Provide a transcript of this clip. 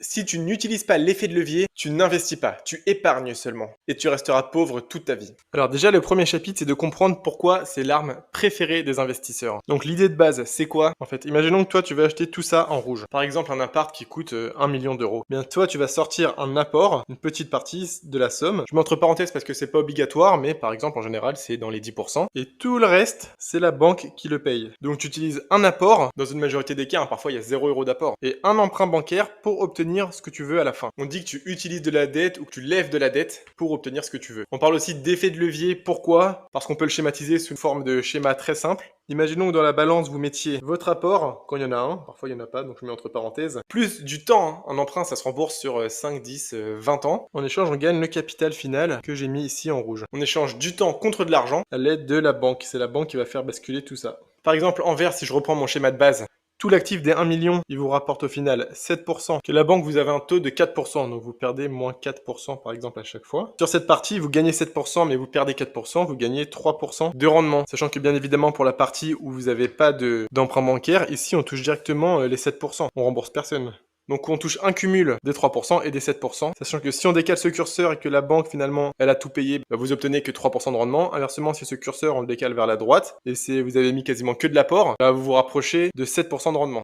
Si tu n'utilises pas l'effet de levier, tu n'investis pas, tu épargnes seulement. Et tu resteras pauvre toute ta vie. Alors déjà, le premier chapitre, c'est de comprendre pourquoi c'est l'arme préférée des investisseurs. Donc l'idée de base, c'est quoi? En fait, imaginons que toi, tu veux acheter tout ça en rouge. Par exemple, un appart qui coûte 1 million d'euros. Bien, toi, tu vas sortir un apport, une petite partie de la somme. Je mets entre parenthèses parce que c'est pas obligatoire, mais par exemple, en général, c'est dans les 10%. Et tout le reste, c'est la banque qui le paye. Donc tu utilises un apport, dans une majorité des cas, hein, parfois il y a 0 € d'apport, et un emprunt bancaire pour obtenir ce que tu veux à la fin. On dit que tu utilises de la dette ou que tu lèves de la dette pour obtenir ce que tu veux. On parle aussi d'effet de levier. Pourquoi? Parce qu'on peut le schématiser sous forme de schéma très simple. Imaginons que dans la balance, vous mettiez votre apport, quand il y en a un, parfois il n'y en a pas, donc je mets entre parenthèses, plus du temps. Un emprunt, ça se rembourse sur 5, 10, 20 ans. En échange, on gagne le capital final que j'ai mis ici en rouge. On échange du temps contre de l'argent à l'aide de la banque. C'est la banque qui va faire basculer tout ça. Par exemple, en vert, si je reprends mon schéma de base, tout l'actif des 1 million, il vous rapporte au final 7%. Que la banque, vous avez un taux de 4%, donc vous perdez moins 4% par exemple à chaque fois. Sur cette partie, vous gagnez 7%, mais vous perdez 4%, vous gagnez 3% de rendement. Sachant que bien évidemment, pour la partie où vous n'avez pas d'emprunt bancaire, ici on touche directement les 7%. On rembourse personne. Donc on touche un cumul des 3% et des 7%, sachant que si on décale ce curseur et que la banque finalement elle a tout payé, bah, vous obtenez que 3% de rendement. Inversement, si ce curseur on le décale vers la droite et si vous avez mis quasiment que de l'apport, bah, vous vous rapprochez de 7% de rendement.